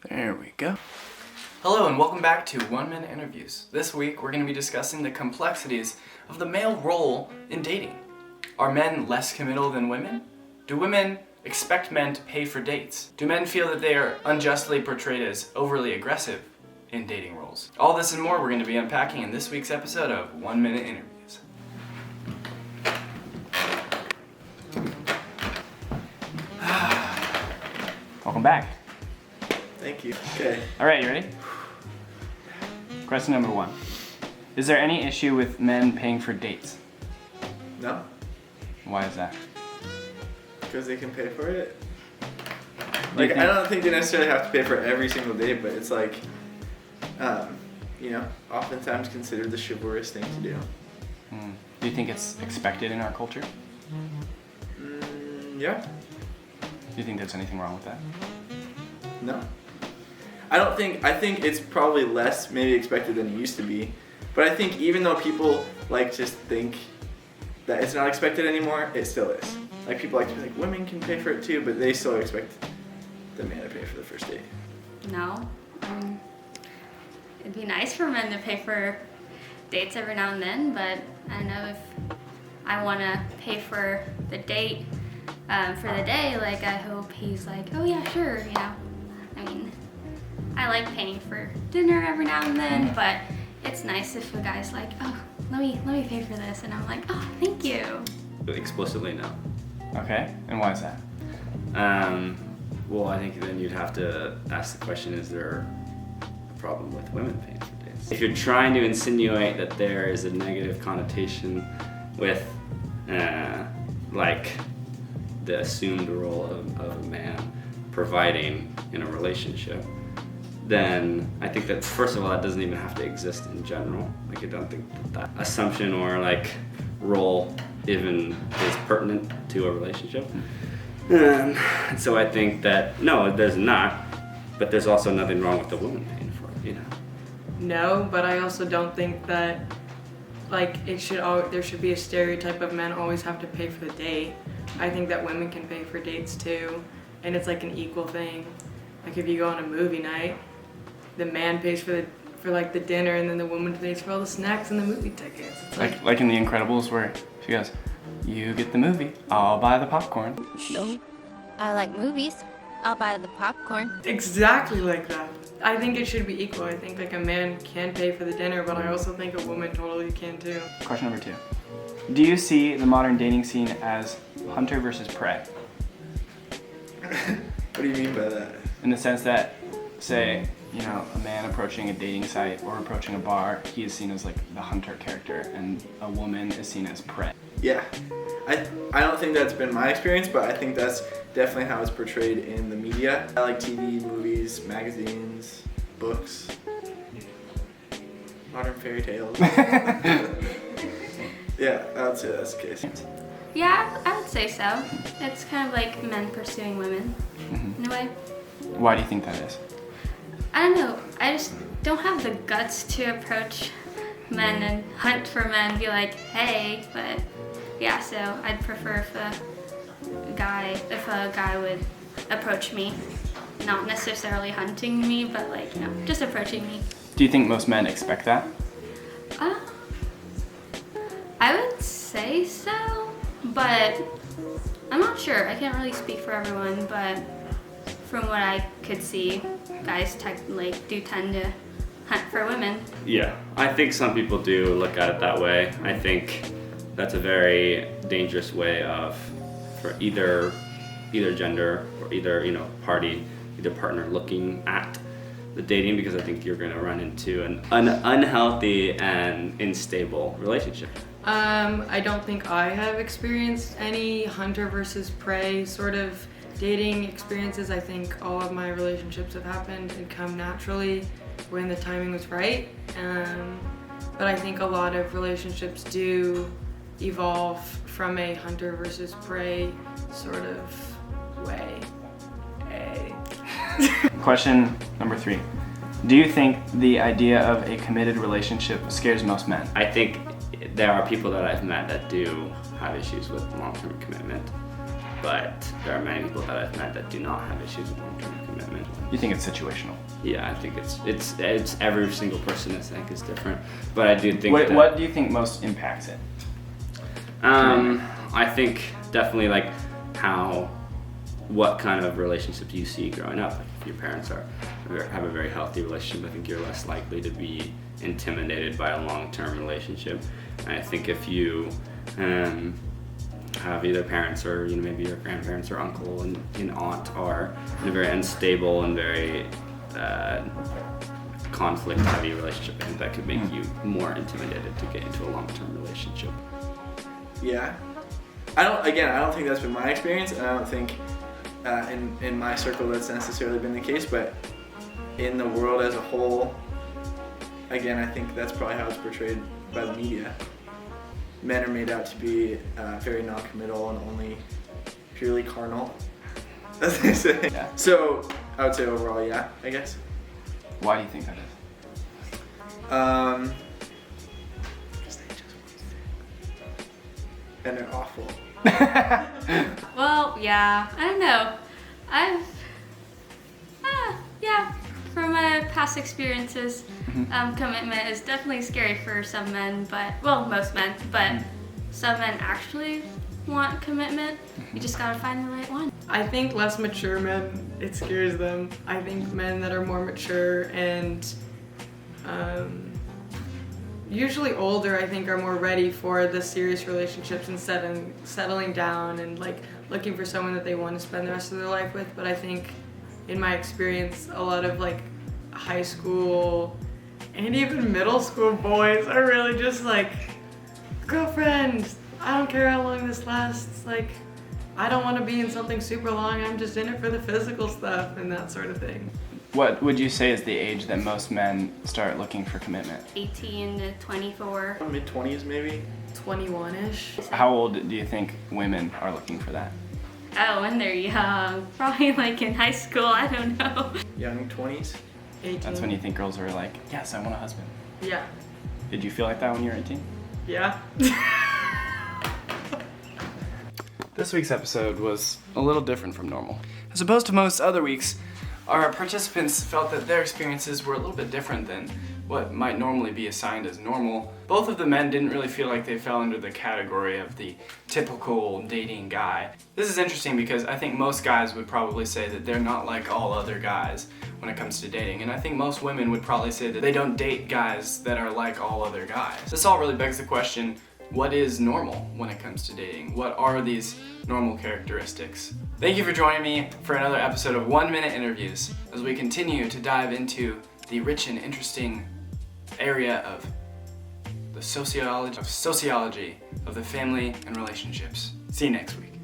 There we go. Hello and welcome back to 1 Minute Interviews. This week we're going to be discussing the complexities of the male role in dating. Are men less committal than women? Do women expect men to pay for dates? Do men feel that they are unjustly portrayed as overly aggressive in dating roles? All this and more we're going to be unpacking in this week's episode of 1 Minute Interviews. Welcome back. Thank you. Okay. All right, you ready? Question number 1. Is there any issue with men paying for dates? No, Why is that? because they can pay for it. Do you Like, I don't think they necessarily have to pay for every single date, but it's like, oftentimes considered the chivalrous thing to do. Do you think it's expected in our culture? Yeah. Do you think there's anything wrong with that? No. I think it's probably less maybe expected than it used to be. But I think even though people just think that it's not expected anymore, it still is. Like, people like to be like, women can pay for it too, but they still expect the man to pay for the first date. No. It'd be nice for men to pay for dates every now and then, but I don't know if I want to pay for the date for the day. Like, I hope he's like, oh yeah, sure, I mean, I like paying for dinner every now and then, but it's nice if a guy's like, oh, let me pay for this, and I'm like, oh, thank you. Explicitly, no. Okay, and why is that? Well, I think then you'd have to ask the question, is there a problem with women paying for dates? If you're trying to insinuate that there is a negative connotation with, the assumed role of a man providing in a relationship, then I think that, first of all, that doesn't even have to exist in general. Like, I don't think that assumption or role even is pertinent to a relationship. So I think that, no, there's not, but there's also nothing wrong with the woman paying for it, No, but I also don't think that there should be a stereotype of men always have to pay for the date. I think that women can pay for dates too, and it's an equal thing. Like, if you go on a movie night, the man pays for the dinner, and then the woman pays for all the snacks and the movie tickets. It's Like in The Incredibles where she goes, you get the movie, I'll buy the popcorn. No, I like movies. I'll buy the popcorn. exactly like that. I think it should be equal. I think a man can pay for the dinner, but I also think a woman totally can too. Question number 2. Do you see the modern dating scene as hunter versus prey? What do you mean by that? In the sense that, say, a man approaching a dating site or approaching a bar, he is seen as the hunter character, and a woman is seen as prey. Yeah. I don't think that's been my experience, but I think that's definitely how it's portrayed in the media. I like TV, movies, magazines, books, modern fairy tales. Yeah, I would say that's the case. Yeah, I would say so. It's kind of like men pursuing women, in a way. Why do you think that is? I don't know. I just don't have the guts to approach men and hunt for men and be like, hey, but yeah, so I'd prefer if a guy would approach me, not necessarily hunting me, but just approaching me. Do you think most men expect that? I would say so, but I'm not sure. I can't really speak for everyone, but from what I could see, guys do tend to hunt for women. Yeah, I think some people do look at it that way. I think that's a very dangerous way for either gender or either partner looking at the dating, because I think you're going to run into an unhealthy and unstable relationship. I don't think I have experienced any hunter versus prey sort of dating experiences. I think all of my relationships have happened and come naturally when the timing was right. But I think a lot of relationships do evolve from a hunter versus prey sort of way. Question number 3. Do you think the idea of a committed relationship scares most men? I think there are people that I've met that do have issues with long-term commitment. but there are many people that I've met that do not have issues with long-term commitment. You think it's situational? Yeah, I think it's every single person I think is different, but I do think What do you think most impacts it? I think definitely like what kind of relationships you see growing up. Like if your parents have a very healthy relationship, I think you're less likely to be intimidated by a long-term relationship. And I think if you have either parents or maybe your grandparents or uncle and aunt are in a very unstable and very conflict-heavy relationship, I think that could make you more intimidated to get into a long-term relationship. Yeah. I don't think that's been my experience, and I don't think in my circle that's necessarily been the case, but in the world as a whole, again, I think that's probably how it's portrayed by the media. Men are made out to be very non-committal and only purely carnal, as they say. Yeah. So I would say overall, yeah, I guess. Why do you think that is? And they're awful. Well, yeah, I don't know. Yeah, from my past experiences, commitment is definitely scary for some men, most men, but some men actually want commitment. You just gotta find the right one. I think less mature men, it scares them. I think men that are more mature and usually older, I think, are more ready for the serious relationships and settling down and like looking for someone that they want to spend the rest of their life with. But I think in my experience, a lot of like high school and even middle school boys are really just like, girlfriend, I don't care how long this lasts, like I don't want to be in something super long, I'm just in it for the physical stuff and that sort of thing. What would you say is the age that most men start looking for commitment? 18 to 24. Mid-20s maybe? 21-ish. How old do you think women are looking for that? Oh, when they're young. Probably like in high school, I don't know. Young 20s? 18. That's when you think girls are like, yes, I want a husband. Yeah. Did you feel like that when you were 18? Yeah. This week's episode was a little different from normal. As opposed to most other weeks, our participants felt that their experiences were a little bit different than what might normally be assigned as normal. Both of the men didn't really feel like they fell under the category of the typical dating guy. This is interesting because I think most guys would probably say that they're not like all other guys when it comes to dating, and I think most women would probably say that they don't date guys that are like all other guys. This all really begs the question, what is normal when it comes to dating? What are these normal characteristics? Thank you for joining me for another episode of 1 Minute Interviews as we continue to dive into the rich and interesting area of the sociology of the family and relationships. See you next week.